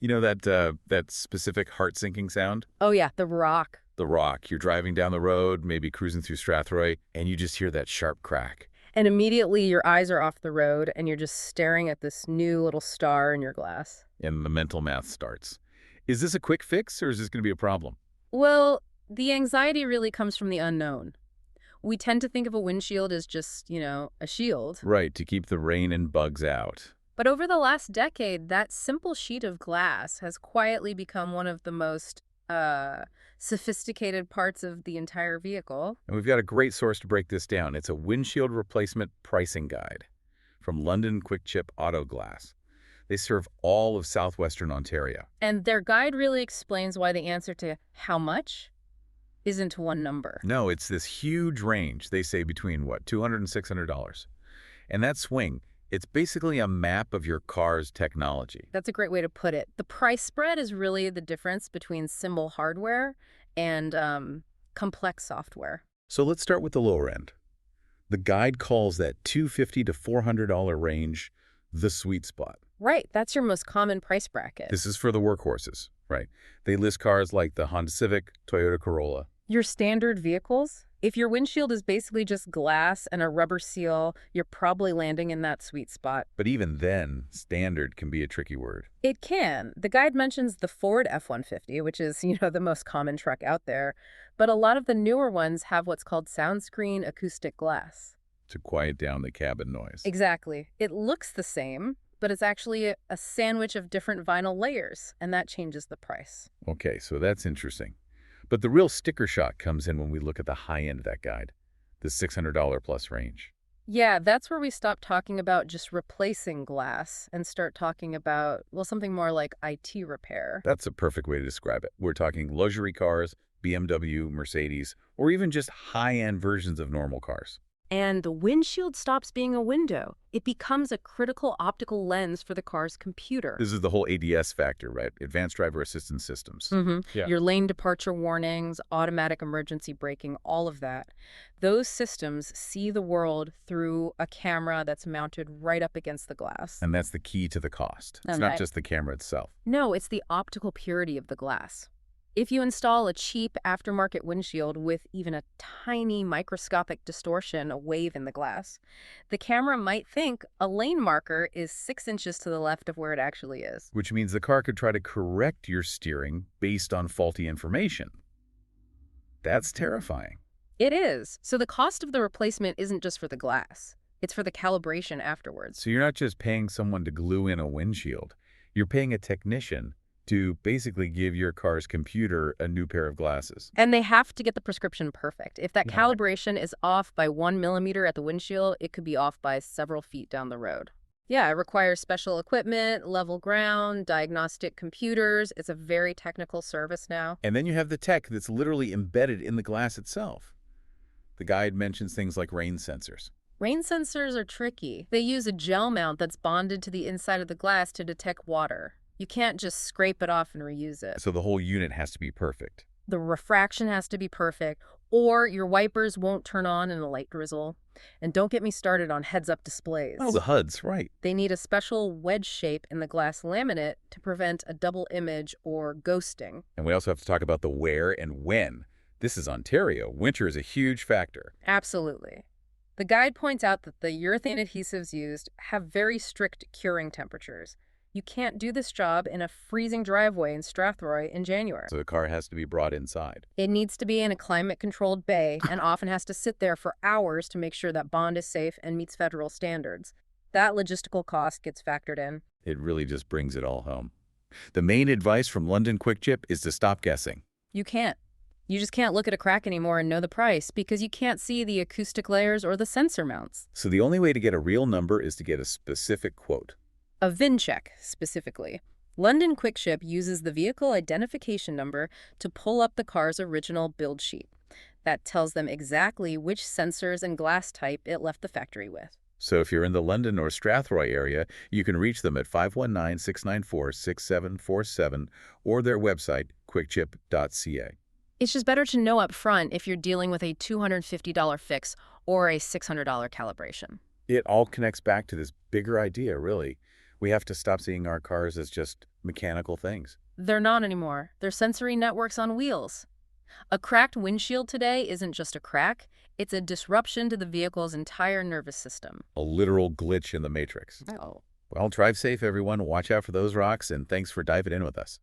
You know that specific heart-sinking sound? Oh yeah, the rock. The rock. You're driving down the road, maybe cruising through Strathroy, and you just hear that sharp crack. And immediately your eyes are off the road and you're just staring at this new little star in your glass. And the mental math starts. Is this a quick fix, or is this going to be a problem? Well, the anxiety really comes from the unknown. We tend to think of a windshield as just, a shield. Right, to keep the rain and bugs out. But over the last decade, that simple sheet of glass has quietly become one of the most sophisticated parts of the entire vehicle. And we've got a great source to break this down. It's a windshield replacement pricing guide from London Quick Chip Auto Glass. They serve all of southwestern Ontario. And their guide really explains why the answer to how much isn't one number. No, it's this huge range. They say between, what, $200 and $600. And that swing, it's basically a map of your car's technology. That's a great way to put it. The price spread is really the difference between simple hardware and complex software. So let's start with the lower end. The guide calls that $250 to $400 range the sweet spot. Right, that's your most common price bracket. This is for the workhorses, right? They list cars like the Honda Civic, Toyota Corolla. Your standard vehicles, if your windshield is basically just glass and a rubber seal, you're probably landing in that sweet spot. But even then, standard can be a tricky word. It can. The guide mentions the Ford F-150, which is, the most common truck out there. But a lot of the newer ones have what's called soundscreen acoustic glass. To quiet down the cabin noise. Exactly. It looks the same, but it's actually a sandwich of different vinyl layers, and that changes the price. Okay, so that's interesting. But the real sticker shock comes in when we look at the high end of that guide, the $600 plus range. Yeah, that's where we stop talking about just replacing glass and start talking about, something more like IT repair. That's a perfect way to describe it. We're talking luxury cars, BMW, Mercedes, or even just high-end versions of normal cars. And the windshield stops being a window. It becomes a critical optical lens for the car's computer. This is the whole ADS factor, right? Advanced Driver Assistance Systems. Yeah. Your lane departure warnings, automatic emergency braking, all of that. Those systems see the world through a camera that's mounted right up against the glass. And that's the key to the cost. It's And not just the camera itself. No, it's the optical purity of the glass. If you install a cheap aftermarket windshield with even a tiny microscopic distortion, a wave in the glass, the camera might think a lane marker is 6 inches to the left of where it actually is. Which means the car could try to correct your steering based on faulty information. That's terrifying. It is. So the cost of the replacement isn't just for the glass. It's for the calibration afterwards. So you're not just paying someone to glue in a windshield. You're paying a technician to basically give your car's computer a new pair of glasses. And they have to get the prescription perfect. If that calibration is off by 1 millimeter at the windshield, it could be off by several feet down the road. Yeah, it requires special equipment, level ground, diagnostic computers. It's a very technical service now. And then you have the tech that's literally embedded in the glass itself. The guide mentions things like rain sensors. Rain sensors are tricky. They use a gel mount that's bonded to the inside of the glass to detect water. You can't just scrape it off and reuse it. So the whole unit has to be perfect. The refraction has to be perfect, or your wipers won't turn on in a light drizzle. And don't get me started on heads-up displays. Oh, the HUDs, right. They need a special wedge shape in the glass laminate to prevent a double image or ghosting. And we also have to talk about the where and when. This is Ontario. Winter is a huge factor. Absolutely. The guide points out that the urethane adhesives used have very strict curing temperatures. You can't do this job in a freezing driveway in Strathroy in January. So the car has to be brought inside. It needs to be in a climate-controlled bay and often has to sit there for hours to make sure that bond is safe and meets federal standards. That logistical cost gets factored in. It really just brings it all home. The main advice from London Quick Chip is to stop guessing. You can't. You just can't look at a crack anymore and know the price because you can't see the acoustic layers or the sensor mounts. So the only way to get a real number is to get a specific quote. A VIN check, specifically. London Quick Chip uses the vehicle identification number to pull up the car's original build sheet. That tells them exactly which sensors and glass type it left the factory with. So if you're in the London or Strathroy area, you can reach them at 519-694-6747 or their website, quickchip.ca. It's just better to know up front if you're dealing with a $250 fix or a $600 calibration. It all connects back to this bigger idea, really. We have to stop seeing our cars as just mechanical things. They're not anymore. They're sensory networks on wheels. A cracked windshield today isn't just a crack, it's a disruption to the vehicle's entire nervous system. A literal glitch in the matrix. Oh. Well, drive safe, everyone. Watch out for those rocks, and thanks for diving in with us.